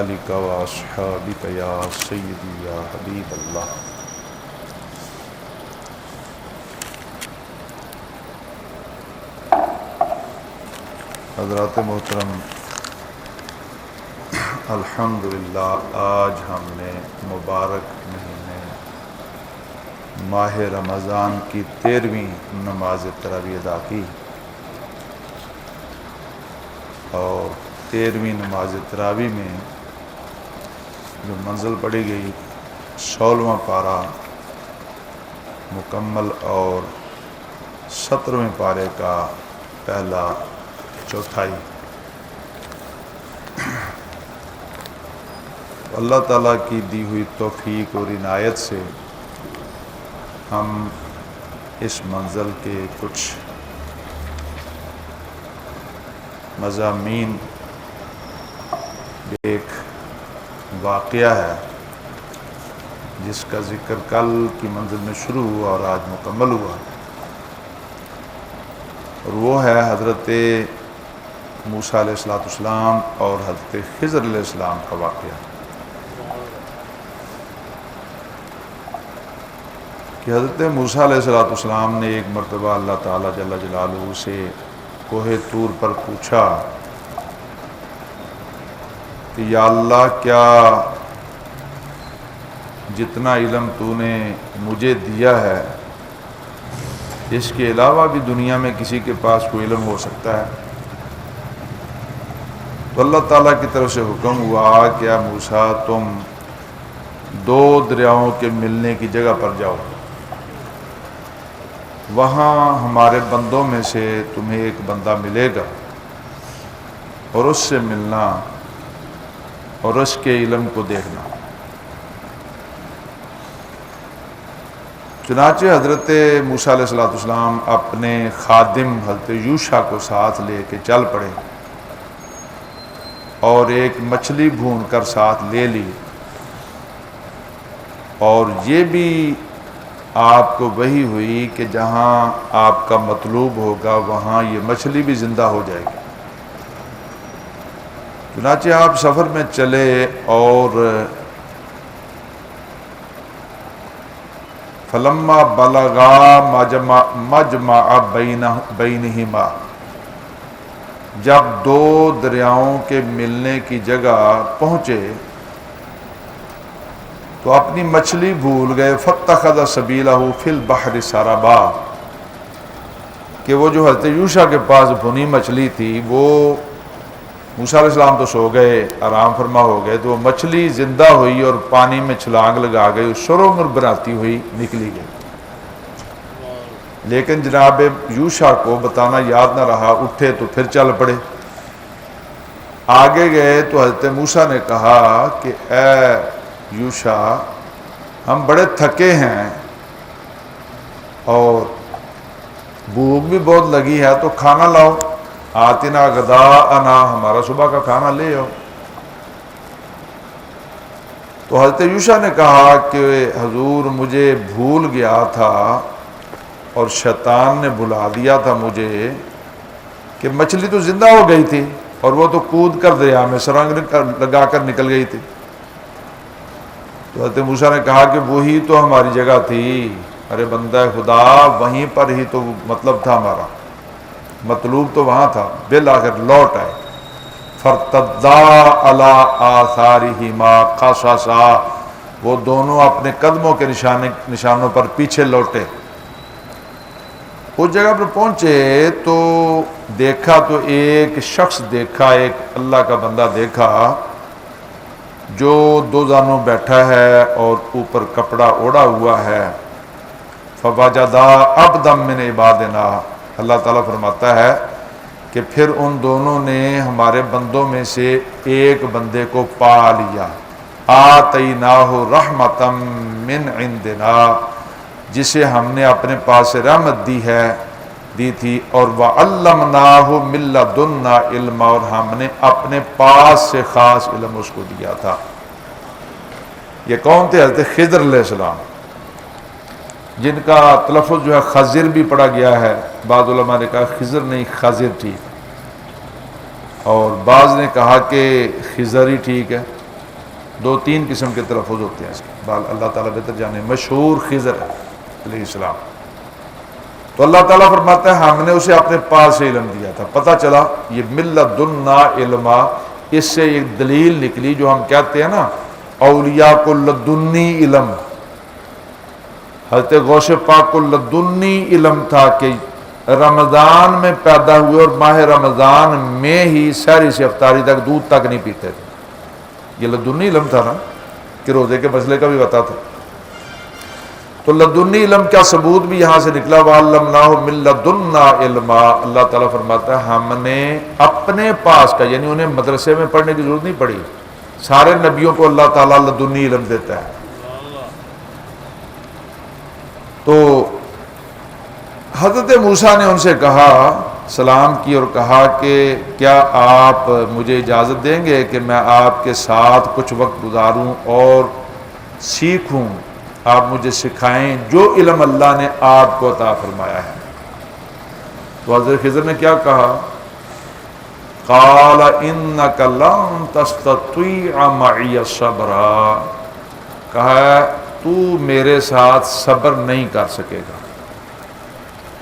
آلک و اصحابک یا سیدی یا حبیب اللہ۔ حضرات محترم، الحمدللہ آج ہم نے مبارک مہینے ماہ رمضان کی 13ویں نماز تراویح ادا کی، اور 13ویں نماز تراویح میں جو منزل پڑھی گئی 16واں پارہ مکمل اور 17ویں پارے کا پہلا چوتھائی۔ اللہ تعالیٰ کی دی ہوئی توفیق اور عنایت سے ہم اس منزل کے کچھ مضامین، ایک واقعہ ہے جس کا ذکر کل کی منزل میں شروع ہوا اور آج مکمل ہوا، اور وہ ہے حضرت موسیٰ علیہ السلام اور حضرت خضر علیہ السلام کا واقعہ، کہ حضرت موسیٰ علیہ السلام نے ایک مرتبہ اللہ تعالیٰ جل جلالہ سے کوہ طور پر پوچھا کہ یا اللہ، کیا جتنا علم تو نے مجھے دیا ہے اس کے علاوہ بھی دنیا میں کسی کے پاس کوئی علم ہو سکتا ہے؟ تو اللہ تعالیٰ کی طرف سے حکم ہوا کہ اے موسیٰ، تم 2 دریاؤں کے ملنے کی جگہ پر جاؤ، وہاں ہمارے بندوں میں سے تمہیں ایک بندہ ملے گا، اور اس سے ملنا اور اس کے علم کو دیکھنا۔ چنانچہ حضرت موسیٰ علیہ السلام اپنے خادم حضرت یوشع کو ساتھ لے کے چل پڑے، اور ایک مچھلی بھون کر ساتھ لے لی، اور یہ بھی آپ کو وحی ہوئی کہ جہاں آپ کا مطلوب ہوگا وہاں یہ مچھلی بھی زندہ ہو جائے گی۔ چنانچہ آپ سفر میں چلے، اور فلما بلغا مجمع بینہما، جب 2 دریاؤں کے ملنے کی جگہ پہنچے تو اپنی مچھلی بھول گئے، فاتخذ سبیلہ فی البحر سربا، کہ وہ جو حضرت یوشع کے پاس بھنی مچھلی تھی، وہ موسیٰ علیہ السلام تو سو گئے، آرام فرما ہو گئے، تو وہ مچھلی زندہ ہوئی اور پانی میں چھلانگ لگا گئی، شرنگ بناتی ہوئی نکلی گئی۔ لیکن جناب یوشع کو بتانا یاد نہ رہا، اٹھے تو پھر چل پڑے۔ آگے گئے تو حضرت موسیٰ نے کہا کہ اے یوشع، ہم بڑے تھکے ہیں اور بھوک بھی بہت لگی ہے، تو کھانا لاؤ، آتنا غداءنا، ہمارا صبح کا کھانا لے آؤ۔ تو حضرت یوشع نے کہا کہ حضور، مجھے بھول گیا تھا اور شیطان نے بلا دیا تھا مجھے کہ مچھلی تو زندہ ہو گئی تھی اور وہ تو کود کر دریا میں سرنگ لگا کر نکل گئی تھی۔ تو حضرت موسیٰ نے کہا کہ وہی تو ہماری جگہ تھی، ارے بندہ خدا، وہیں پر ہی تو مطلب تھا، ہمارا مطلوب تو وہاں تھا۔ بالآخر لوٹ آئے، فارتدا علی آثارہما قصصا، وہ دونوں اپنے قدموں کے نشانوں پر پیچھے لوٹے۔ اس جگہ پر پہنچے تو دیکھا تو ایک شخص دیکھا، ایک اللہ کا بندہ دیکھا جو 2 زانوں بیٹھا ہے اور اوپر کپڑا اوڑا ہوا ہے۔ فوجدا عبدا من عبادنا، اللہ تعالیٰ فرماتا ہے کہ پھر ان دونوں نے ہمارے بندوں میں سے ایک بندے کو پا لیا، آتیناہ رحمتا من عندنا، جسے ہم نے اپنے پاس سے رحمت دی تھی، اور وعلمناہ من لدنا علما، اور ہم نے اپنے پاس سے خاص علم اس کو دیا تھا۔ یہ کون تھے؟ حضرت خضر علیہ السلام، جن کا تلفظ جو ہے خضر بھی پڑھا گیا ہے، بعض علماء نے کہا خضر نہیں خضر ٹھیک، اور بعض نے کہا کہ خضر ہی ٹھیک ہے۔ دو تین قسم کے تلفظ ہوتے ہیں اس کے، بال اللہ تعالیٰ بہتر جانے۔ مشہور خضر علیہ السلام، تو اللہ تعالیٰ فرماتا ہے ہم نے اسے اپنے پاس سے علم دیا تھا۔ پتہ چلا یہ من لدنا علما، اس سے ایک دلیل نکلی جو ہم کہتے ہیں نا اولیاء کو لدنی علم، حضرت غوث پاک کو لدنی علم تھا کہ رمضان میں پیدا ہوئے اور ماہ رمضان میں ہی سحری سے افطاری تک دودھ تک نہیں پیتے تھے۔ یہ لدنی علم تھا نا کہ روزے کے مسئلے کا بھی پتا تھا۔ تو لدنی علم کا ثبوت بھی یہاں سے نکلا، وَعَلَّمْنَاهُ مِن لَدُنَّا علما۔ اللہ تعالیٰ فرماتا ہے ہم نے اپنے پاس کا، یعنی انہیں مدرسے میں پڑھنے کی ضرورت نہیں پڑی، سارے نبیوں کو اللہ تعالیٰ لدنی علم دیتا ہے۔ تو حضرت موسیٰ نے ان سے کہا، سلام کی اور کہا کہ کیا آپ مجھے اجازت دیں گے کہ میں آپ کے ساتھ کچھ وقت گزاروں اور سیکھوں، آپ مجھے سکھائیں جو علم اللہ نے آپ کو عطا فرمایا ہے۔ تو حضرت خضر نے کیا کہا؟ قال انک لن تستطیع معی صبرا، کہا تو میرے ساتھ صبر نہیں کر سکے گا۔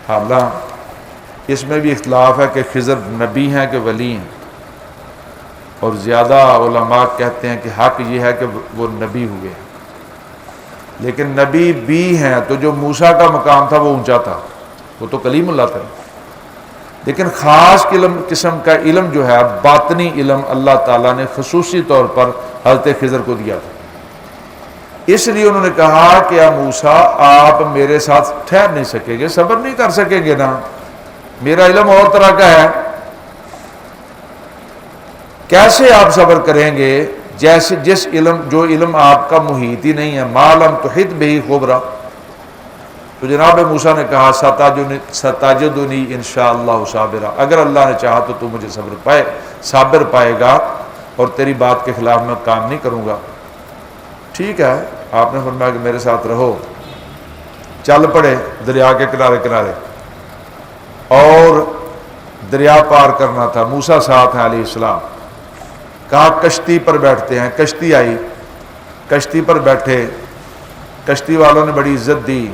حالانکہ اس میں بھی اختلاف ہے کہ خضر نبی ہیں کہ ولی ہیں، اور زیادہ علماء کہتے ہیں کہ حق یہ ہے کہ وہ نبی ہوئے، لیکن نبی بھی ہیں تو جو موسیٰ کا مقام تھا وہ اونچا تھا، وہ تو کلیم اللہ تھا، لیکن خاص قسم کا علم جو ہے باطنی علم اللہ تعالیٰ نے خصوصی طور پر حضرت خضر کو دیا تھا۔ اس لیے انہوں نے کہا کہ اے موسیٰ آپ میرے ساتھ ٹھہر نہیں سکیں گے، صبر نہیں کر سکیں گے نا، میرا علم اور طرح کا ہے، کیسے آپ صبر کریں گے جیسے جس علم جو علم آپ کا محیط ہی نہیں ہے، ما لم تحط بہ خبرا۔ تو جناب موسیٰ نے کہا ستجدنی انشاءاللہ صابرا، اگر اللہ نے چاہا تو مجھے صابر پائے گا اور تیری بات کے خلاف میں کام نہیں کروں گا۔ ٹھیک ہے، آپ نے فرمایا کہ میرے ساتھ رہو۔ چل پڑے دریا کے کنارے کنارے، اور دریا پار کرنا تھا، موسیٰ ساتھ ہیں علیہ السلام۔ کہا کشتی پر بیٹھتے ہیں، کشتی آئی، کشتی پر بیٹھے، کشتی والوں نے بڑی عزت دی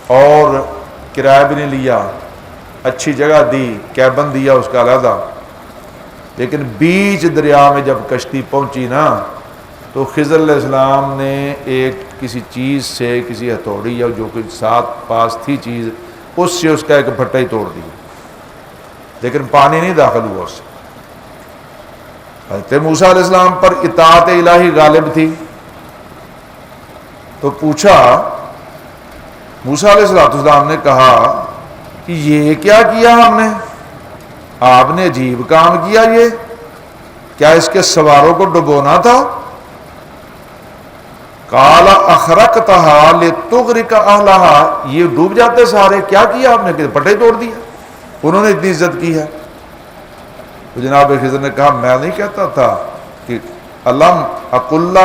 اور کرایہ بھی نہیں لیا، اچھی جگہ دی، کیبن دیا اس کا علیحدہ، لیکن بیچ دریا میں جب کشتی پہنچی نا تو خضر علیہ السلام نے ایک کسی چیز سے، کسی ہتھوڑی یا جو کچھ ساتھ پاس تھی چیز، اس سے اس کا ایک بھٹا ہی توڑ دیا، لیکن پانی نہیں داخل ہوا اس سے۔ حضرت موسیٰ علیہ السلام پر اطاعت الہی غالب تھی، تو پوچھا، موسیٰ علیہ السلام نے کہا کہ یہ کیا کیا ہم نے؟ آپ نے عجیب کام کیا، یہ کیا اس کے سواروں کو ڈبونا تھا؟ قال اخرقتها لتغرق اهلها، یہ ڈوب جاتے سارے، کیا کیا آپ نے کہ پٹے توڑ دیا؟ انہوں نے اتنی عزت کی ہے۔ تو جناب خضر نے کہا میں نہیں کہتا تھا کہ الم اقل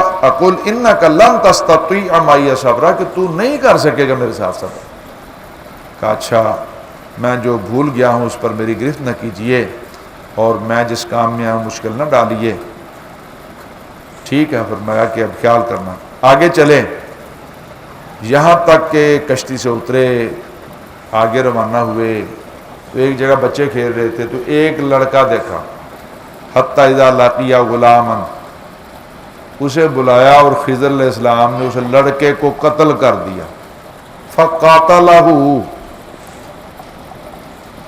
انک لن تستطیع معی صبرا، کہ تو نہیں کر سکے گا میرے ساتھ صبر۔ کہا اچھا، میں جو بھول گیا ہوں اس پر میری گرفت نہ کیجئے، اور میں جس کام میں آؤں مشکل نہ ڈالیے۔ ٹھیک ہے، فرمایا کہ اب خیال کرنا، آگے چلیں، یہاں تک کہ کشتی سے اترے، آگے روانہ ہوئے، تو ایک جگہ بچے کھیل رہے تھے، تو ایک لڑکا دیکھا، حتی اذا لقی غلاما، اسے بلایا اور خضر علیہ السلام نے اس لڑکے کو قتل کر دیا۔ فقاتلہ،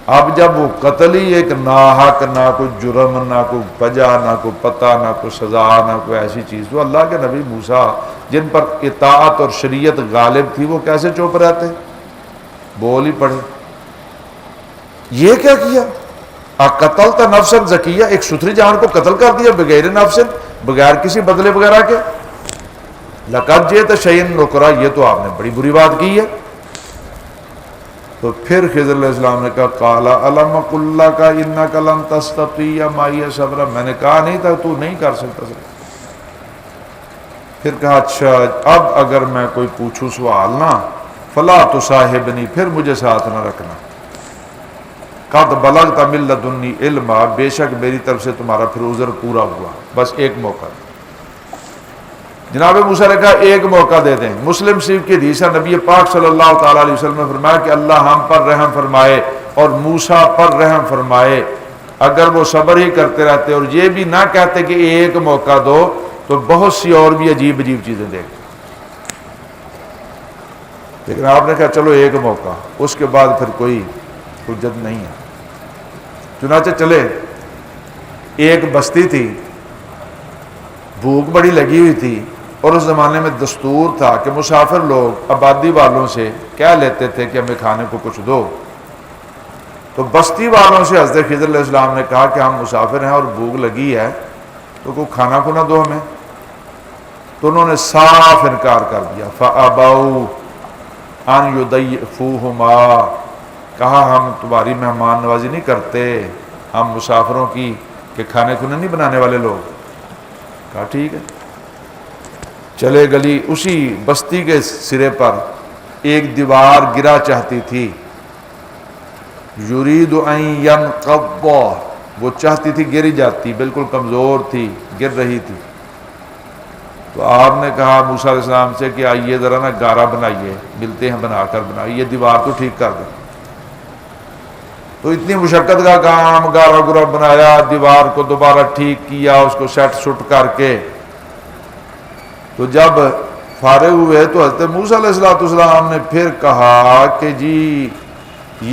اب جب وہ قتل ہی ایک ناحق، نہ کوئی جرم، نہ کوئی وجہ، نہ کوئی پتہ، نہ کوئی سزا، نہ کوئی ایسی چیز، تو اللہ کے نبی موسیٰ جن پر اطاعت اور شریعت غالب تھی وہ کیسے چپ رہتے؟ بول ہی پڑے، یہ کیا کیا؟ قتلت نفسا زکیہ، ایک ستھری جان کو قتل کر دیا بغیر نفس، بغیر کسی بدلے وغیرہ کے۔ لقد جئت شیئا نکرا، یہ تو آپ نے بڑی بری بات کی ہے۔ تو پھر خضر علیہ السلام نے کہا قال الم قل لک انک لن تستطیع معی صبرا، میں نے کہا نہیں تھا تو نہیں کر سکتا صبر۔ پھر کہا اچھا اب اگر میں کوئی پوچھوں سوال نا، فلا تصاحبنی، پھر مجھے ساتھ نہ رکھنا، قد بلغت من لدنی علما، بے شک میری طرف سے تمہارا پھر عذر پورا ہوا، بس ایک موقع۔ جناب موسیٰ نے کہا ایک موقع دے دیں۔ مسلم شریف کی حدیث ہے، نبی پاک صلی اللہ تعالیٰ علیہ وسلم نے فرمایا کہ اللہ ہم پر رحم فرمائے اور موسیٰ پر رحم فرمائے، اگر وہ صبر ہی کرتے رہتے اور یہ بھی نہ کہتے کہ ایک موقع دو تو بہت سی اور بھی عجیب عجیب چیزیں دیکھیں۔ لیکن آپ نے کہا چلو ایک موقع، اس کے بعد پھر کوئی حجت نہیں ہے۔ چنانچہ چلے، ایک بستی تھی، بھوک بڑی لگی ہوئی تھی، اور اس زمانے میں دستور تھا کہ مسافر لوگ آبادی والوں سے کہہ لیتے تھے کہ ہمیں کھانے کو کچھ دو۔ تو بستی والوں سے حضرت خضر علیہ السلام نے کہا کہ ہم مسافر ہیں اور بھوک لگی ہے تو کوئی کھانا کو نہ دو ہمیں، تو انہوں نے صاف انکار کر دیا۔ فَأَبَوْا أَنْ يُضَيِّفُوهُمَا، کہا ہم تمہاری مہمان نوازی نہیں کرتے، ہم مسافروں کی کہ کھانے کو نہیں بنانے والے لوگ۔ کہا ٹھیک ہے۔ چلے گلی، اسی بستی کے سرے پر ایک دیوار گرا چاہتی تھی، یرید ان ینقض، وہ چاہتی تھی گر جاتی، بالکل کمزور تھی، گر رہی تھی۔ تو آپ نے کہا موسیٰ علیہ السلام سے کہ آئیے ذرا نا گارا بنائیے، ملتے ہیں بنا کر بنائیے، دیوار تو ٹھیک کر دیں۔ تو اتنی مشقت کا کام، گارا گرا بنایا، دیوار کو دوبارہ ٹھیک کیا، اس کو سیٹ سٹ کر کے، تو جب فارغ ہوئے تو حضرت موسیٰ علیہ السلام نے پھر کہا کہ جی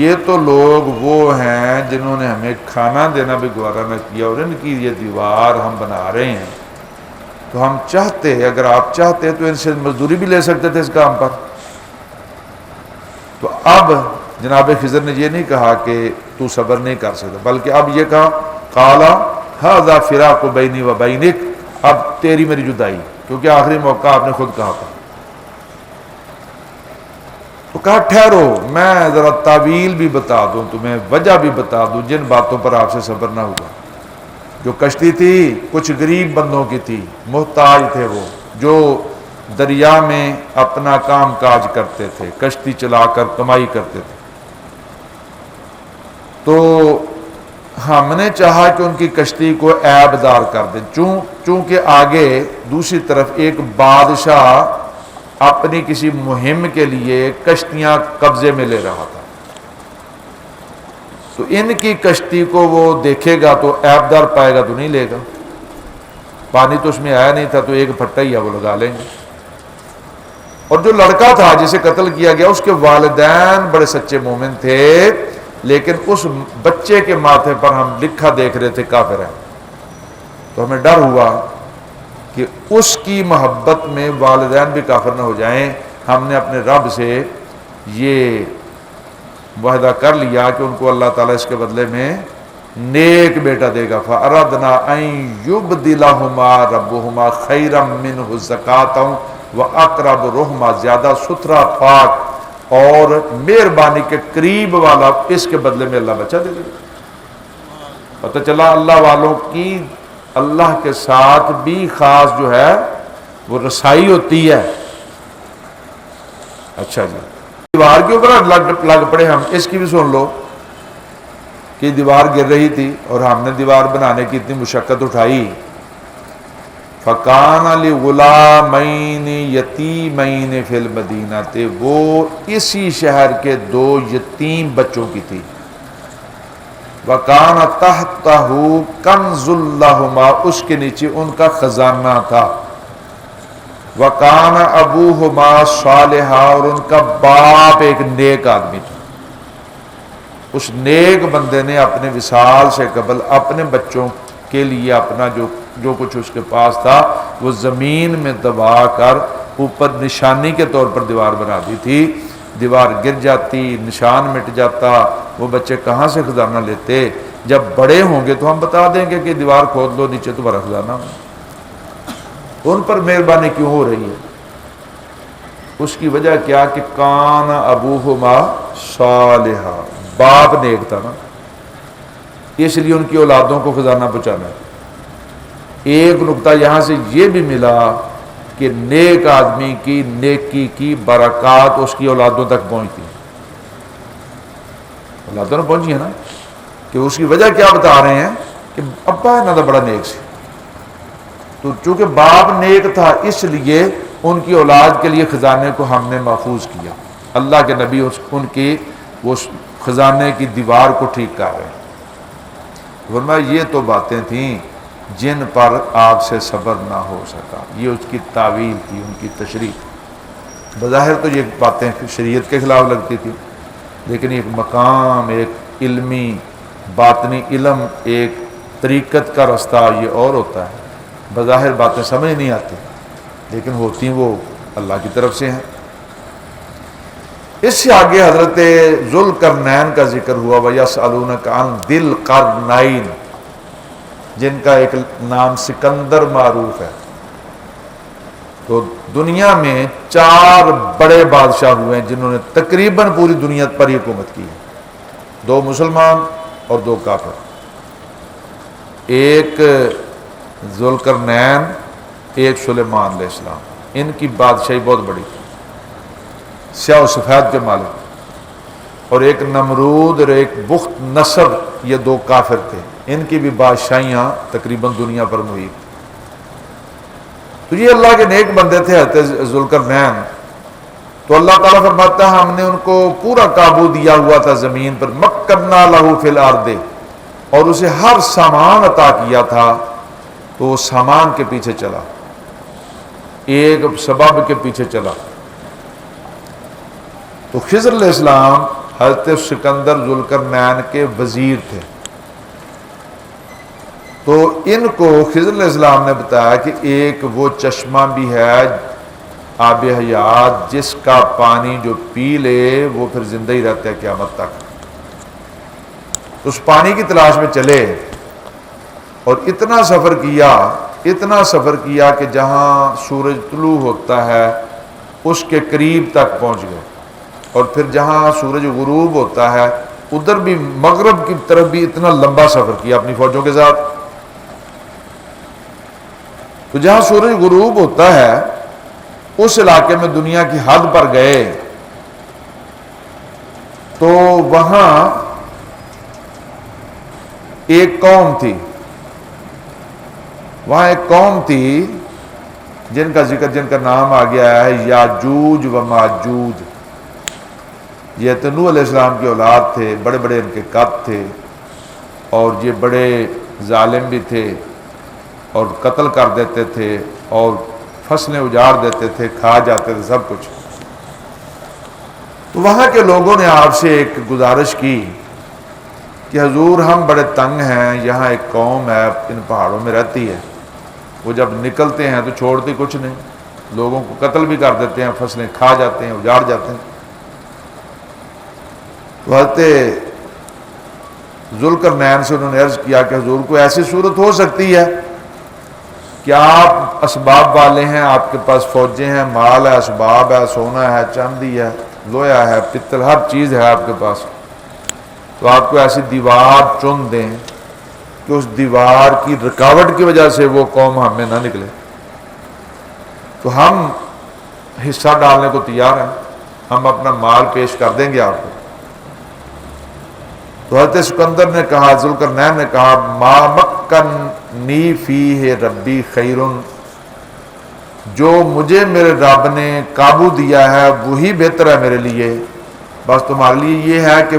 یہ تو لوگ وہ ہیں جنہوں نے ہمیں کھانا دینا بھی گوارا نہ کیا، اور ان کی یہ دیوار ہم بنا رہے ہیں، تو ہم چاہتے، اگر آپ چاہتے تو ان سے مزدوری بھی لے سکتے تھے اس کام پر۔ تو اب جناب خضر نے یہ نہیں کہا کہ تو صبر نہیں کر سکتا، بلکہ اب یہ کہا قال ھذا فراق بینی و بینک، اب تیری میری جدائی، کیونکہ آخری موقع آپ نے خود کہا تھا۔ تو کہا ٹھہرو، میں ذرا تعویل بھی بتا دوں تمہیں، وجہ بھی بتا دوں جن باتوں پر آپ سے صبر نہ ہوا۔ جو کشتی تھی کچھ غریب بندوں کی تھی، محتاج تھے وہ، جو دریا میں اپنا کام کاج کرتے تھے، کشتی چلا کر کمائی کرتے تھے۔ تو ہم نے چاہا کہ ان کی کشتی کو عیب دار کر دیں، چونکہ آگے دوسری طرف ایک بادشاہ اپنی کسی مہم کے لیے کشتیاں قبضے میں لے رہا تھا، تو ان کی کشتی کو وہ دیکھے گا تو عیب دار پائے گا تو نہیں لے گا، پانی تو اس میں آیا نہیں تھا، تو ایک پھٹا ہی ہے وہ لگا لیں گے۔ اور جو لڑکا تھا جسے قتل کیا گیا، اس کے والدین بڑے سچے مومن تھے، لیکن اس بچے کے ماتھے پر ہم لکھا دیکھ رہے تھے کافر ہے، تو ہمیں ڈر ہوا کہ اس کی محبت میں والدین بھی کافر نہ ہو جائیں۔ ہم نے اپنے رب سے یہ معاہدہ کر لیا کہ ان کو اللہ تعالیٰ اس کے بدلے میں نیک بیٹا دے گا۔ فَأَرَدْنَا أَن يُبْدِلَهُمَا رَبُّهُمَا خَيْرًا مِّنْهُ زَكَاةً وَأَقْرَبَ رُحْمًا، زیادہ ستھرا، پاک اور مہربانی کے قریب والا، اس کے بدلے میں اللہ بچہ دے دے گا۔ پتہ چلا اللہ والوں کی اللہ کے ساتھ بھی خاص جو ہے وہ رسائی ہوتی ہے۔ اچھا جی، دیوار کے اوپر لگ پڑے ہم، اس کی بھی سن لو کہ دیوار گر رہی تھی اور ہم نے دیوار بنانے کی اتنی مشقت اٹھائی۔ فَكَانَ لِغُلَامَيْنِ يَتِيمَيْنِ فِي الْمَدِينَةِ، وہ اسی شہر کے دو یتیم بچوں کی تھی۔ وَكَانَ تَحْتَهُ كَنْزٌ لَهُمَا، اس کے نیچے ان کا خزانہ تھا۔ وَكَانَ أَبُوهُمَا صَالِحًا، اور ان کا باپ ایک نیک آدمی تھا۔ اس نیک بندے نے اپنے وصال سے قبل اپنے بچوں کے لیے اپنا جو کچھ اس کے پاس تھا وہ زمین میں دبا کر اوپر نشانی کے طور پر دیوار بنا دی تھی۔ دیوار گر جاتی، نشان مٹ جاتا، وہ بچے کہاں سے خزانہ لیتے؟ جب بڑے ہوں گے تو ہم بتا دیں گے کہ دیوار کھود لو، نیچے تمہارا خزانہ ہو۔ ان پر مہربانی کیوں ہو رہی ہے؟ اس کی وجہ کیا کہ کان ابوہما صالحا، باپ نیک تھا نا، اس لیے ان کی اولادوں کو خزانہ پہنچانا ہے۔ ایک نقطہ یہاں سے یہ بھی ملا کہ نیک آدمی کی نیکی کی برکات اس کی اولادوں تک پہنچتی ہیں، اولادوں نے پہنچی ہے نا، کہ اس کی وجہ کیا بتا رہے ہیں کہ ابا انہاں دا بڑا نیک سی، تو چونکہ باپ نیک تھا اس لیے ان کی اولاد کے لیے خزانے کو ہم نے محفوظ کیا. اللہ کے نبی ان کی وہ خزانے کی دیوار کو ٹھیک کر رہے ہیں. فرمایا یہ تو باتیں تھیں جن پر آپ سے صبر نہ ہو سکا. یہ اس کی تعویل تھی، ان کی تشریح. بظاہر تو یہ باتیں شریعت کے خلاف لگتی تھی، لیکن ایک مقام، ایک علمی باطنی علم، ایک طریقت کا رستہ یہ اور ہوتا ہے. بظاہر باتیں سمجھ نہیں آتی لیکن ہوتی وہ اللہ کی طرف سے ہیں. اس سے آگے حضرت ذوالقرنین کا ذکر ہوا. وَيَسْأَلُونَكَ عَنْ ذِي الْقَرْنَيْنِ، جن کا ایک نام سکندر معروف ہے. تو دنیا میں 4 بڑے بادشاہ ہوئے ہیں جنہوں نے تقریباً پوری دنیا پر ہی حکومت کی ہے. 2 مسلمان اور 2 کافر. ایک ذوالقرنین، ایک سلیمان علیہ السلام. ان کی بادشاہی بہت بڑی تھی، سیاہ و سفید کے مالک. اور ایک نمرود اور ایک بخت نصر، یہ 2 کافر تھے. ان کی بھی بادشاہیاں تقریباً دنیا پر محیط. تو یہ اللہ کے نیک بندے تھے حضرت ذوالقرنین. تو اللہ تعالیٰ فرماتا ہے ہم نے ان کو پورا قابو دیا ہوا تھا زمین پر. مکننا لہو فی الارض، اور اسے ہر سامان عطا کیا تھا. تو وہ سامان کے پیچھے چلا، ایک سبب کے پیچھے چلا. تو خضر علیہ السلام حضرت سکندر ذوالقرنین کے وزیر تھے. تو ان کو خضر علیہ السلام نے بتایا کہ ایک وہ چشمہ بھی ہے آب حیات، جس کا پانی جو پی لے وہ پھر زندہ ہی رہتا ہے قیامت تک. تو اس پانی کی تلاش میں چلے اور اتنا سفر کیا کہ جہاں سورج طلوع ہوتا ہے اس کے قریب تک پہنچ گئے. اور پھر جہاں سورج غروب ہوتا ہے ادھر بھی مغرب کی طرف بھی اتنا لمبا سفر کیا اپنی فوجوں کے ساتھ. تو جہاں سورج غروب ہوتا ہے اس علاقے میں دنیا کی حد پر گئے. تو وہاں ایک قوم تھی جن کا ذکر، جن کا نام آ گیا ہے یاجوج و ماجوج. یہ تو نوح علیہ السلام کی اولاد تھے، بڑے بڑے ان کے قد تھے، اور یہ بڑے ظالم بھی تھے اور قتل کر دیتے تھے اور فصلیں اجاڑ دیتے تھے، کھا جاتے تھے سب کچھ. تو وہاں کے لوگوں نے آپ سے ایک گزارش کی کہ حضور ہم بڑے تنگ ہیں، یہاں ایک قوم ہے ان پہاڑوں میں رہتی ہے، وہ جب نکلتے ہیں تو چھوڑتے کچھ نہیں، لوگوں کو قتل بھی کر دیتے ہیں، فصلیں کھا جاتے ہیں، اجاڑ جاتے ہیں. تو حضرت ذوالقرنین سے انہوں نے عرض کیا کہ حضور کو ایسی صورت ہو سکتی ہے کہ آپ اسباب والے ہیں، آپ کے پاس فوجیں ہیں، مال ہے، اسباب ہے، سونا ہے، چاندی ہے، لوہا ہے، پتل، ہر چیز ہے آپ کے پاس. تو آپ کو ایسی دیوار چن دیں کہ اس دیوار کی رکاوٹ کی وجہ سے وہ قوم ہم میں نہ نکلے. تو ہم حصہ ڈالنے کو تیار ہیں، ہم اپنا مال پیش کر دیں گے آپ کو. تو حضرت سکندر نے کہا، ذوالقرنین نے کہا، ما مکنی فیہ ربی خیر، جو مجھے میرے رب نے قابو دیا ہے وہی بہتر ہے میرے لیے. بس تمہارے لیے یہ ہے کہ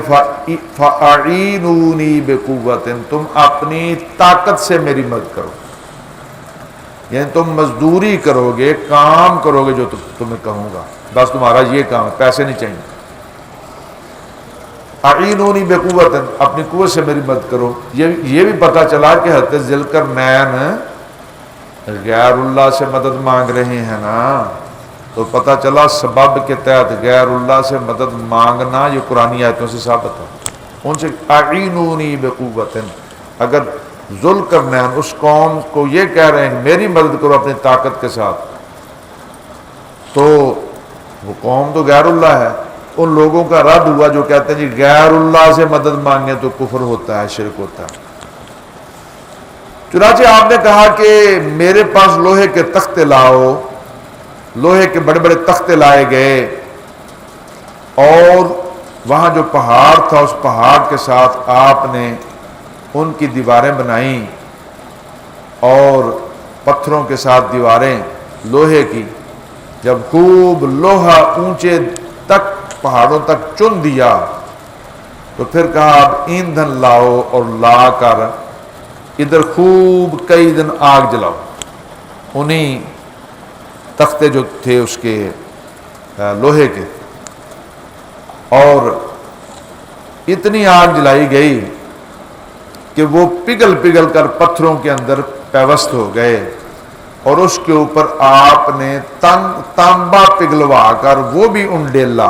فَأَعِینُونِی بِقُوَّةٍ، تم اپنی طاقت سے میری مدد کرو. یعنی تم مزدوری کرو گے، کام کرو گے جو تمہیں کہوں گا، بس تمہارا یہ کام ہے، پیسے نہیں چاہیے. اعینونی بقوت، اپنی قوت سے میری مدد کرو. یہ بھی پتہ چلا کہ حضرت ذوالقرنین غیر اللہ سے مدد مانگ رہے ہیں نا. تو پتہ چلا سبب کے تحت غیر اللہ سے مدد مانگنا یہ قرآنی آیتوں سے ثابت ہے. ان سے اعینونی بقوت، اگر ذوالقرنین اس قوم کو یہ کہہ رہے ہیں میری مدد کرو اپنی طاقت کے ساتھ، تو وہ قوم تو غیر اللہ ہے. ان لوگوں کا رد ہوا جو کہتے ہیں جی غیر اللہ سے مدد مانگے تو کفر ہوتا ہے، شرک ہوتا ہے. چنانچہ آپ نے کہا کہ میرے پاس لوہے کے تختے لاؤ. لوہے کے بڑے بڑے تختے لائے گئے اور وہاں جو پہاڑ تھا اس پہاڑ کے ساتھ آپ نے ان کی دیواریں بنائیں اور پتھروں کے ساتھ دیواریں لوہے کی، جب خوب لوہا اونچے تک پہاڑوں تک چن دیا تو پھر کہا اب ایندھن لاؤ، اور لا کر ادھر خوب کئی دن آگ جلاؤ۔ انہی تختے جو تھے اس کے لوہے کے، اور اتنی آگ جلائی گئی کہ وہ پگھل پگھل کر پتھروں کے اندر پیوست ہو گئے، اور اس کے اوپر آپ نے تانبا پگھلوا کر وہ بھی انڈیلا،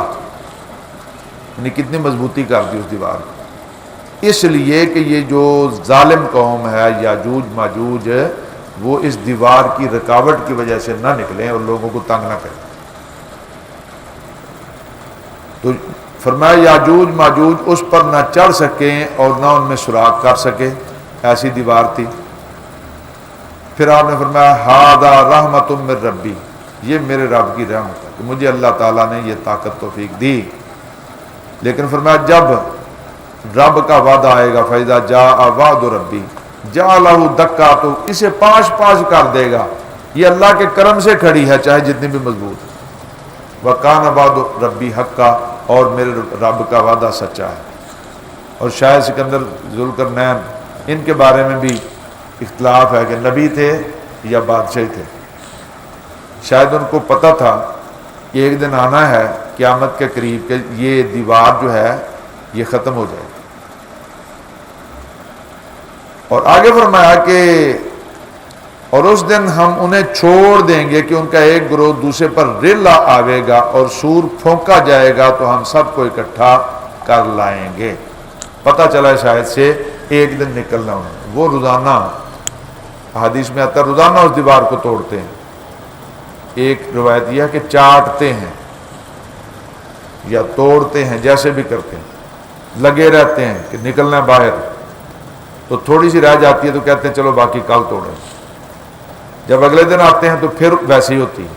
یعنی کتنی مضبوطی کر دی اس دیوار کو، اس لیے کہ یہ جو ظالم قوم ہے یاجوج ماجوج، وہ اس دیوار کی رکاوٹ کی وجہ سے نہ نکلیں اور لوگوں کو تنگ نہ کریں۔ تو فرمایا یاجوج ماجوج اس پر نہ چڑھ سکیں اور نہ ان میں سراغ کر سکے، ایسی دیوار تھی۔ پھر آپ نے فرمایا ھذا رحمت من ربی، یہ میرے رب کی رحمت ہے کہ مجھے اللہ تعالیٰ نے یہ طاقت توفیق دی۔ لیکن فرمایا جب رب کا وعدہ آئے گا فَإِذَا جَاءَ وَعْدُ رَبِّي جَعَلَهُ دَكَّا، تو اسے پانچ پانچ کر دے گا۔ یہ اللہ کے کرم سے کھڑی ہے چاہے جتنی بھی مضبوط ہے۔ وَكَانَ وَعْدُ رَبِّي حَقًّا، اور میرے رب کا وعدہ سچا ہے۔ اور شاید سکندر ذوالقرنین ان کے بارے میں بھی اختلاف ہے کہ نبی تھے یا بادشاہ تھے۔ شاید ان کو پتہ تھا کہ ایک دن آنا ہے قیامت کے قریب کہ یہ دیوار جو ہے یہ ختم ہو جائے گی۔ اور آگے فرمایا کہ اور اس دن ہم انہیں چھوڑ دیں گے کہ ان کا ایک گروہ دوسرے پر ریلا آوے گا اور سور پھونکا جائے گا تو ہم سب کو اکٹھا کر لائیں گے۔ پتہ چلا شاید سے ایک دن نکلنا انہیں، وہ روزانہ حدیث میں آتا ہے روزانہ اس دیوار کو توڑتے ہیں۔ ایک روایت یہ ہے کہ چاٹتے ہیں یا توڑتے ہیں، جیسے بھی کرتے ہیں، لگے رہتے ہیں کہ نکلنا باہر، تو تھوڑی سی رہ جاتی ہے تو کہتے ہیں چلو باقی کل توڑیں۔ جب اگلے دن آتے ہیں تو پھر ویسی ہوتی ہے،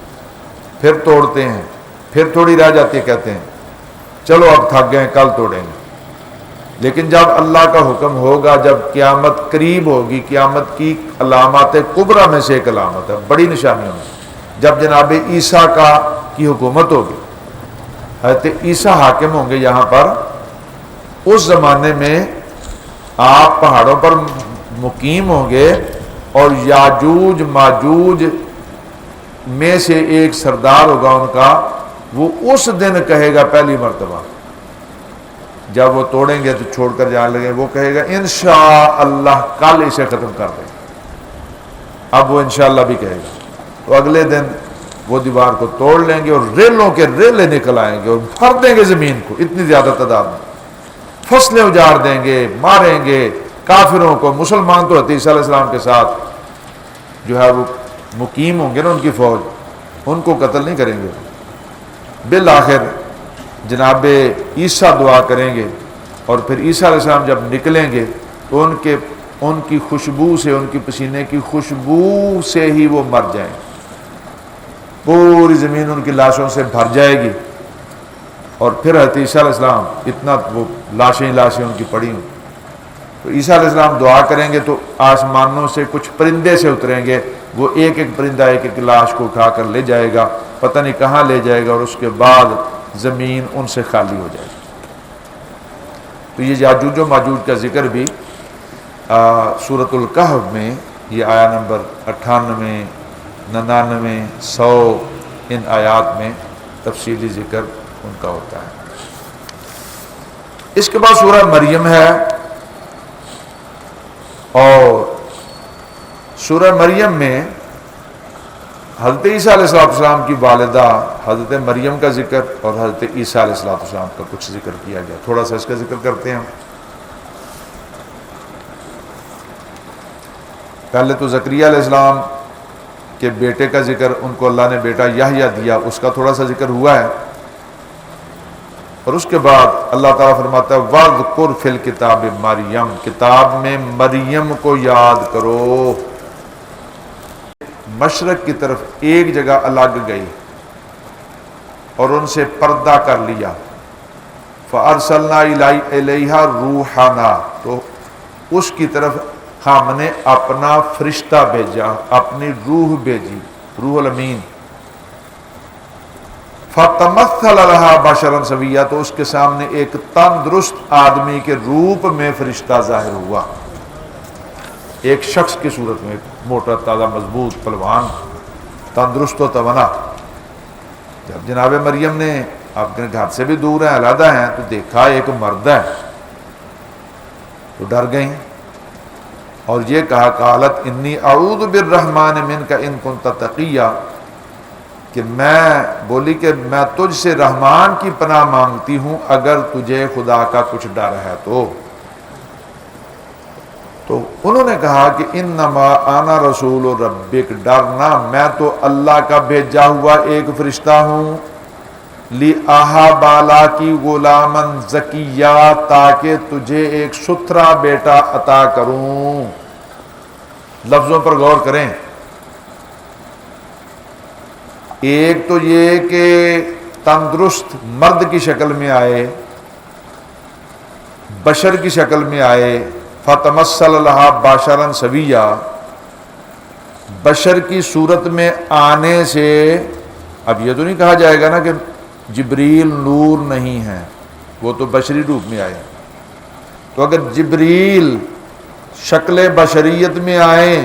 پھر توڑتے ہیں، پھر تھوڑی رہ جاتی ہے، کہتے ہیں چلو اب تھک گئے کل توڑیں گے۔ لیکن جب اللہ کا حکم ہوگا، جب قیامت قریب ہوگی، قیامت کی علامات کبریٰ میں سے ایک علامت ہے، بڑی نشانیوں میں، جب جناب عیسیٰ کی حکومت ہوگی، حضرت عیسیٰ حاکم ہوں گے یہاں پر، اس زمانے میں آپ پہاڑوں پر مقیم ہوں گے، اور یاجوج ماجوج میں سے ایک سردار ہوگا ان کا، وہ اس دن کہے گا پہلی مرتبہ جب وہ توڑیں گے تو چھوڑ کر جانے لگے، وہ کہے گا انشاءاللہ کل اسے ختم کر دیں۔ اب وہ انشاءاللہ بھی کہے گا، تو اگلے دن وہ دیوار کو توڑ لیں گے اور ریلوں کے ریلے نکل آئیں گے اور بھر دیں گے زمین کو، اتنی زیادہ تعداد میں فصلیں اجاڑ دیں گے، ماریں گے کافروں کو۔ مسلمان تو حضرت عیسیٰ علیہ السلام کے ساتھ جو ہے وہ مقیم ہوں گے نا، ان کی فوج، ان کو قتل نہیں کریں گے۔ بالآخر جناب عیسیٰ دعا کریں گے، اور پھر عیسیٰ علیہ السلام جب نکلیں گے تو ان کی خوشبو سے، ان کی پسینے کی خوشبو سے ہی وہ مر جائیں گے، پوری زمین ان کی لاشوں سے بھر جائے گی۔ اور پھر حضرت عیسیٰ علیہ السلام اتنا وہ لاشیں ان کی پڑی ہوں، تو عیسیٰ علیہ السلام دعا کریں گے تو آسمانوں سے کچھ پرندے سے اتریں گے، وہ ایک ایک پرندہ ایک ایک لاش کو اٹھا کر لے جائے گا، پتہ نہیں کہاں لے جائے گا، اور اس کے بعد زمین ان سے خالی ہو جائے گی۔ تو یہ یاجوج و ماجوج کا ذکر بھی سورۃ الکہف میں یہ آیا نمبر 98، 99، 100 ان آیات میں تفصیلی ذکر ان کا ہوتا ہے۔ اس کے بعد سورہ مریم ہے، اور سورہ مریم میں حضرت عیسیٰ علیہ السلام کی والدہ حضرت مریم کا ذکر اور حضرت عیسیٰ علیہ السلام کا کچھ ذکر کیا گیا، تھوڑا سا اس کا ذکر کرتے ہیں۔ پہلے تو زکریا علیہ السلام کے بیٹے کا ذکر، ان کو اللہ نے بیٹا یحییٰ دیا، اس کا تھوڑا سا ذکر ہوا ہے، اور اس کے بعد اللہ تعالیٰ فرماتا ہے وَاذْكُرْ فِي الْكِتَابِ مریم، کتاب میں مریم کو یاد کرو۔ مشرق کی طرف ایک جگہ الگ گئی اور ان سے پردہ کر لیا، فَأَرْسَلْنَا إِلَيْهَا رُوحَنَا، تو اس کی طرف ہم نے اپنا فرشتہ بھیجا، اپنی روح بھیجی، روح الامین، فتمثل لها بشرا سویا، تو اس کے سامنے ایک تندرست آدمی کے روپ میں فرشتہ ظاہر ہوا، ایک شخص کی صورت میں، موٹا تازہ مضبوط پلوان تندرست و توانا۔ جب جناب مریم نے اپنے گھر سے بھی دور ہیں، علیحدہ ہیں، تو دیکھا ایک مرد ہے تو ڈر گئیں اور یہ کہا قالت انی اعوذ بالرحمن منک ان کنت تقیا، کہ میں بولی کہ میں تجھ سے رحمان کی پناہ مانگتی ہوں اگر تجھے خدا کا کچھ ڈر ہے تو انہوں نے کہا کہ انما انا رسول ربک، ڈرنا میں تو اللہ کا بھیجا ہوا ایک فرشتہ ہوں، بالا کی غلامن زکیہ، تاکہ تجھے ایک ستھرا بیٹا عطا کروں۔ لفظوں پر غور کریں، ایک تو یہ کہ تندرست مرد کی شکل میں آئے، بشر کی شکل میں آئے، فتمثل لها بشرا سویا، بشر کی صورت میں آنے سے اب یہ تو نہیں کہا جائے گا نا کہ جبریل نور نہیں ہے، وہ تو بشری روپ میں آئے، تو اگر جبریل شکل بشریت میں آئیں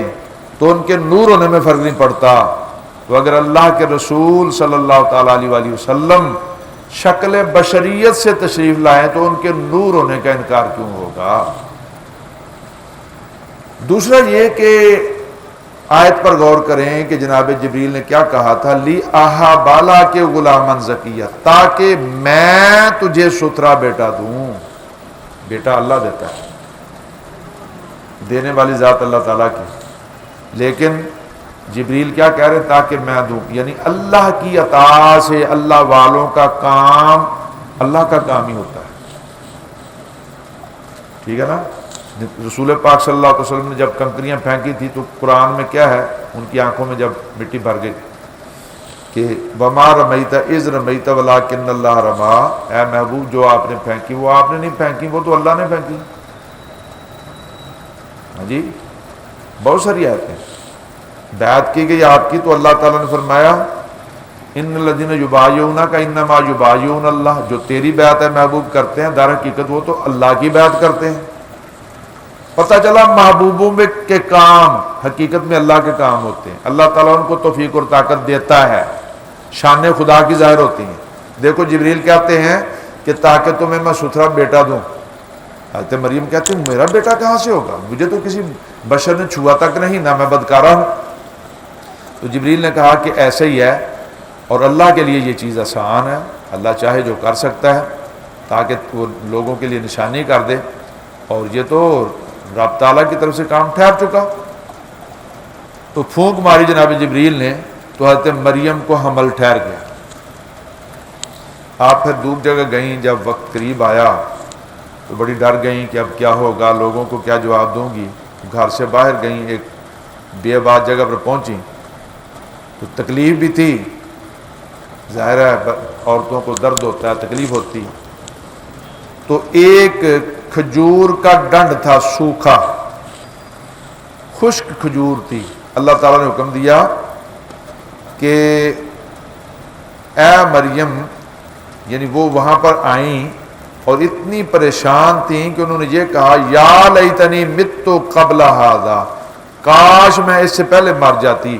تو ان کے نور ہونے میں فرق نہیں پڑتا، تو اگر اللہ کے رسول صلی اللہ تعالیٰ علیہ وآلہ وسلم شکل بشریت سے تشریف لائیں تو ان کے نور ہونے کا انکار کیوں ہوگا؟ دوسرا یہ کہ آیت پر غور کریں کہ جناب جبریل نے کیا کہا تھا، لی آہا بالا کے غلامن زکیہ، تاکہ میں تجھے ستھرا بیٹا دوں۔ بیٹا اللہ دیتا ہے، دینے والی ذات اللہ تعالیٰ کی، لیکن جبریل کیا کہہ رہے تاکہ میں دوں، یعنی اللہ کی عطا سے اللہ والوں کا کام اللہ کا کام ہی ہوتا ہے، ٹھیک ہے نا؟ رسول پاک صلی اللہ علیہ وسلم نے جب کنکریاں پھینکی تھی تو قرآن میں کیا ہے، ان کی آنکھوں میں جب مٹی بھر گئی کہ وما رمیت اذ رمیت ولکن اللہ رما، اے محبوب جو آپ نے پھینکی وہ آپ نے نہیں پھینکی، وہ تو اللہ نے پھینکی۔ ہاں جی، بہت ساری آیتیں بیعت کی گئی آپ کی، تو اللہ تعالیٰ نے فرمایا ان الذین یبایعونک انما یبایعون اللہ، جو تیری بیعت ہے محبوب کرتے ہیں در حقیقت وہ تو اللہ کی بیعت کرتے ہیں۔ پتہ چلا محبوبوں میں کے کام حقیقت میں اللہ کے کام ہوتے ہیں، اللہ تعالیٰ ان کو توفیق اور طاقت دیتا ہے، شان خدا کی ظاہر ہوتی ہیں۔ دیکھو جبریل کہتے ہیں کہ تاکہ تمہیں میں ستھرا بیٹا دوں، حضرت مریم کہتی ہوں میرا بیٹا کہاں سے ہوگا، مجھے تو کسی بشر نے چھوا تک نہیں، نہ میں بدکارہ ہوں۔ تو جبریل نے کہا کہ ایسے ہی ہے، اور اللہ کے لیے یہ چیز آسان ہے، اللہ چاہے جو کر سکتا ہے تاکہ وہ لوگوں کے لیے نشانی کر دے، اور یہ تو رب تعالیٰ کی طرف سے کام ٹھہر چکا۔ تو پھونک ماری جناب جبریل نے تو حضرت مریم کو حمل ٹھہر گیا۔ آپ پھر دور جگہ گئیں، جب وقت قریب آیا تو بڑی ڈر گئیں کہ اب کیا ہوگا، لوگوں کو کیا جواب دوں گی۔ گھر سے باہر گئیں، ایک بے آباد جگہ پر پہنچیں تو تکلیف بھی تھی، ظاہر ہے عورتوں کو درد ہوتا ہے، تکلیف ہوتی، تو ایک کھجور کا ڈنڈ تھا، سوکھا خشک کھجور تھی۔ اللہ تعالیٰ نے حکم دیا کہ اے مریم، یعنی وہ وہاں پر آئیں اور اتنی پریشان تھیں کہ انہوں نے یہ کہا یا لیتنی مت قبل ھذا، کاش میں اس سے پہلے مر جاتی،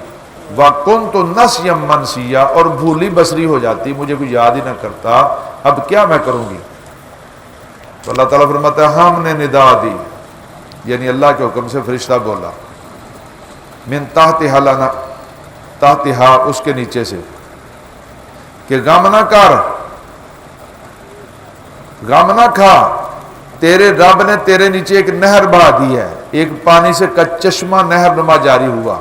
وَكُنْتُ نَسْيًا مَنْسِيًّا، اور بھولی بسری ہو جاتی، مجھے کوئی یاد ہی نہ کرتا، اب کیا میں کروں گی؟ تو اللہ تعالیٰ فرماتا ہے ہم نے ندا دی، یعنی اللہ کے حکم سے فرشتہ بولا، من تحتہا لنا، تحتہا اس کے نیچے سے، کہ غم نہ کر، غم نہ کھا، تیرے رب نے تیرے نیچے ایک نہر بہا دی ہے، ایک پانی سے کا چشمہ نہر نما جاری ہوا،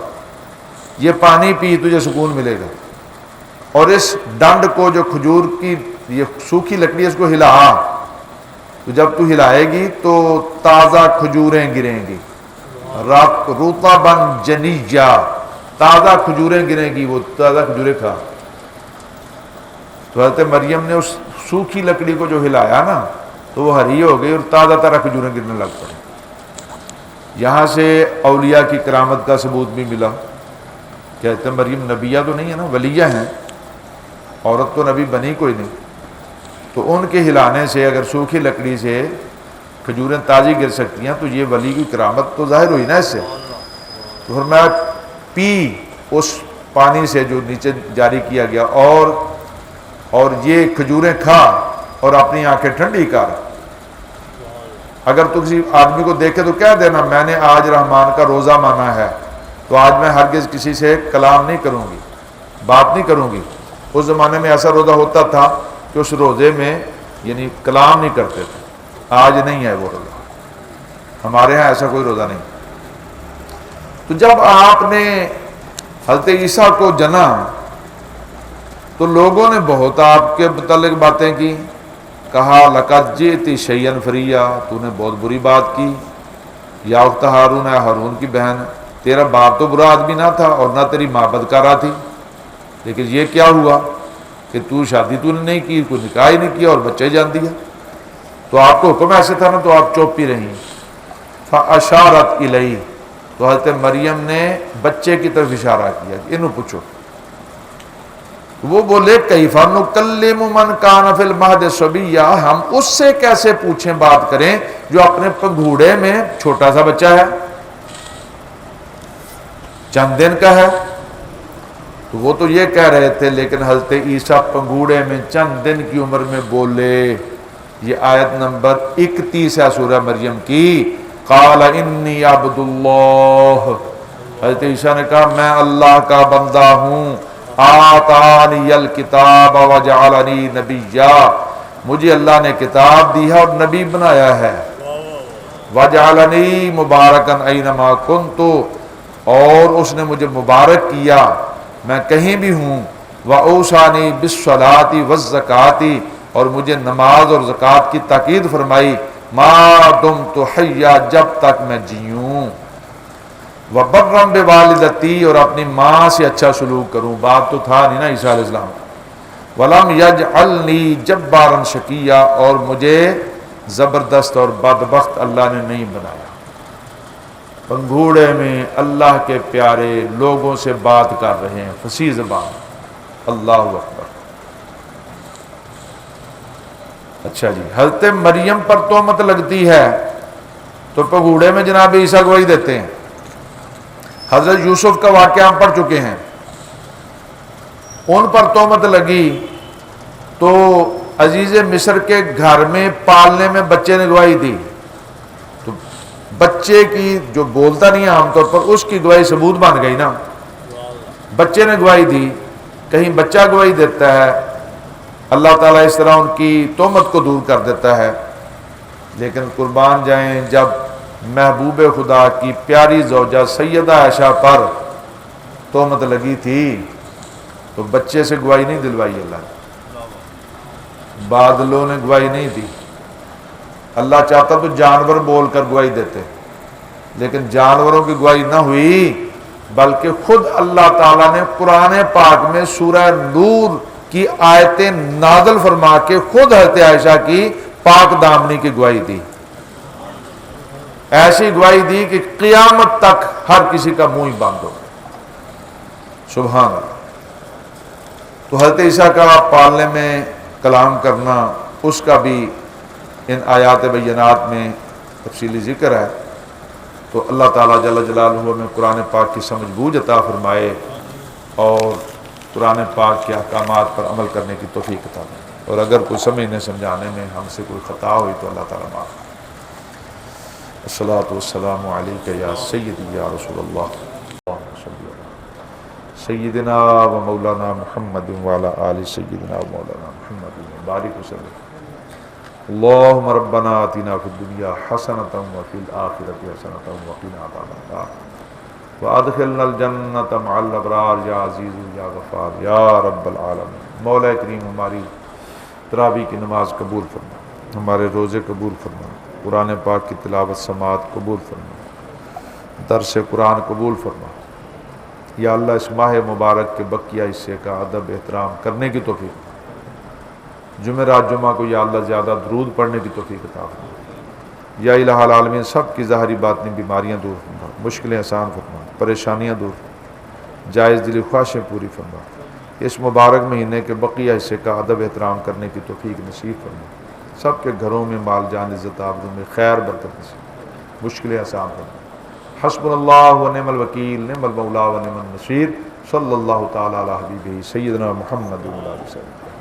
یہ پانی پی تجھے سکون ملے گا، اور اس ڈنڈ کو جو کھجور کی یہ سوکھی لکڑی ہے اس کو ہلا، تو جب تو ہلائے گی تو تازہ کھجوریں گریں گی، رطباً جنیّا، تازہ کھجوریں گریں گی، وہ تازہ کھجوریں کھا۔ تو حضرت مریم نے اس سوکھی لکڑی کو جو ہلایا نا تو وہ ہری ہو گئی اور تازہ تازہ کھجوریں گرنے لگ پڑی۔ یہاں سے اولیاء کی کرامت کا ثبوت بھی ملا. کہتے ہیں مریم نبیہ تو نہیں ہے نا، ولیہ ہیں، عورت تو نبی بنی کوئی نہیں. تو ان کے ہلانے سے اگر سوکھی لکڑی سے کھجوریں تازی گر سکتی ہیں تو یہ ولی کی کرامت تو ظاہر ہوئی نا اس سے. تو فرمایا پی اس پانی سے جو نیچے جاری کیا گیا، اور یہ کھجوریں کھا اور اپنی آنکھیں ٹھنڈی کر. اگر تو کسی آدمی کو دیکھے تو کہہ دینا میں نے آج رحمان کا روزہ مانا ہے، تو آج میں ہرگز کسی سے کلام نہیں کروں گی، بات نہیں کروں گی. اس زمانے میں ایسا روزہ ہوتا تھا کہ اس روزے میں یعنی کلام نہیں کرتے تھے. آج نہیں ہے وہ روزہ، ہمارے ہاں ایسا کوئی روزہ نہیں. تو جب آپ نے حضرت عیسیٰ کو جنا تو لوگوں نے بہت آپ کے متعلق باتیں کی. کہا لقد جئت شیئا فریا، تو نے بہت بری بات کی. یا اخت ہارون، ہے ہارون کی بہن، تیرا باپ تو برا آدمی نہ تھا اور نہ تیری ماں بدکارہ تھی، لیکن یہ کیا ہوا کہ تو شادی تو نے نہیں کی، کوئی نکاح ہی نہیں کیا اور بچہ ہی جان دیا. تو آپ کو حکم ایسے تھا نا، تو آپ چوپ ہی رہیں. فاشارت الیہ، تو حضرت مریم نے بچے کی طرف اشارہ کیا کہ انہوں پوچھو. وہ بولے کیف نکلم من کان فی المہد صبیا، ہم اس سے کیسے پوچھیں بات کریں جو اپنے پنگھوڑے میں چھوٹا سا بچہ ہے، چند دن کا ہے. تو وہ تو یہ کہہ رہے تھے، لیکن حضرت عیسیٰ پنگھوڑے میں چند دن کی عمر میں بولے. یہ آیت نمبر 31 ہے سورہ مریم کی. قال انی عبد اللہ، حضرت عیسیٰ نے کہا میں اللہ کا بندہ ہوں. آتانی الکتاب وجعلنی نبیا، مجھے اللہ نے کتاب دی ہے اور نبی بنایا ہے. وجعلنی مبارکا اینما کنت، اور اس نے مجھے مبارک کیا میں کہیں بھی ہوں. واوصانی بالصلاۃ والزکاۃ، اور مجھے نماز اور زکوٰۃ کی تاکید فرمائی. ما دمت حیا، جب تک میں جیوں. وبرا بوالدتی، اور اپنی ماں سے اچھا سلوک کروں. باپ تو تھا نہیں نا عیسیٰ علیہ السلام. ولم یجعلنی جبارا شقیا، اور مجھے زبردست اور بدبخت اللہ نے نہیں بنایا. پنگھوڑے میں اللہ کے پیارے لوگوں سے بات کر رہے ہیں فصیح زبان. اللہ اکبر. اچھا جی، حضرت مریم پر تہمت لگتی ہے تو پگوڑے میں جناب عیسیٰ گواہی دیتے ہیں. حضرت یوسف کا واقعہ ہم پڑھ چکے ہیں، ان پر تہمت لگی تو عزیز مصر کے گھر میں پالنے میں بچے نے گواہی دی. تو بچے کی جو بولتا نہیں ہے عام طور پر، اس کی گواہی ثبوت بن گئی نا. بچے نے گواہی دی، کہیں بچہ گواہی دیتا ہے، اللہ تعالیٰ اس طرح ان کی تہمت کو دور کر دیتا ہے. لیکن قربان جائیں، جب محبوب خدا کی پیاری زوجہ سیدہ عائشہ پر تہمت لگی تھی تو بچے سے گواہی نہیں دلوائی اللہ نے، بادلوں نے گواہی نہیں دی. اللہ چاہتا تو جانور بول کر گواہی دیتے، لیکن جانوروں کی گواہی نہ ہوئی، بلکہ خود اللہ تعالیٰ نے قرآن پاک میں سورہ نور کی آیتیں نازل فرما کے خود حضرت عائشہ کی پاک دامنی کی گواہی دی. ایسی گواہی دی کہ قیامت تک ہر کسی کا منہ ہی بند ہو. سبحان اللہ. تو حضرت عیسیٰ کا پالنے میں کلام کرنا، اس کا بھی ان آیات بینات میں تفصیلی ذکر ہے. تو اللہ تعالیٰ جل جلالہ میں قرآن پاک کی سمجھ بوجھ عطا فرمائے اور قرآن پاک کے احکامات پر عمل کرنے کی توفیق عطا فرمائے. اور اگر کوئی سمجھنے سمجھانے میں ہم سے کوئی خطا ہوئی تو اللہ تعالیٰ معاف. الصلاۃ والسلام علیک یا سیدی یا رسول اللہ. سیدنا و مولانا محمد وعلی آل سیدنا و مولانا محمد بارک وسلم. اللہم ربنا آتنا فی الدنیا حسنۃ وفی الآخرۃ حسنۃ وقنا عذاب النار وادخلنا الجنۃ مع الابرار یا عزیز یا غفار یا رب العالمین. مولا کریم ہماری تراویح کی نماز قبول فرما، ہمارے روزے قبول فرما، قرآن پاک کی تلاوت سماعت قبول فرما، درس قرآن قبول فرما. یا اللہ اس ماہ مبارک کے بقیہ حصے کا ادب احترام کرنے کی توفیق، جمعرات جمعہ کو یا اللہ زیادہ درود پڑھنے کی توفیق عطا فرما. یا الہ العالمین سب کی ظاہری باطنی بیماریاں دور فرما، مشکلیں آسان فرما، پریشانیاں دور فرما، جائز دلی خواہشیں پوری فرما، اس مبارک مہینے کے بقیہ حصے کا ادب احترام کرنے کی توفیق نصیب فرما، سب کے گھروں میں مال جان عزت آبرو میں خیر برکت نصیب، مشکلیں آسان فرما۔ حسبنا اللہ و نعم الوکیل، نعم المولا و نعم النصیر، صلی اللہ تعالی علی حبیبہ سیدنا محمد و علیہ وسلم۔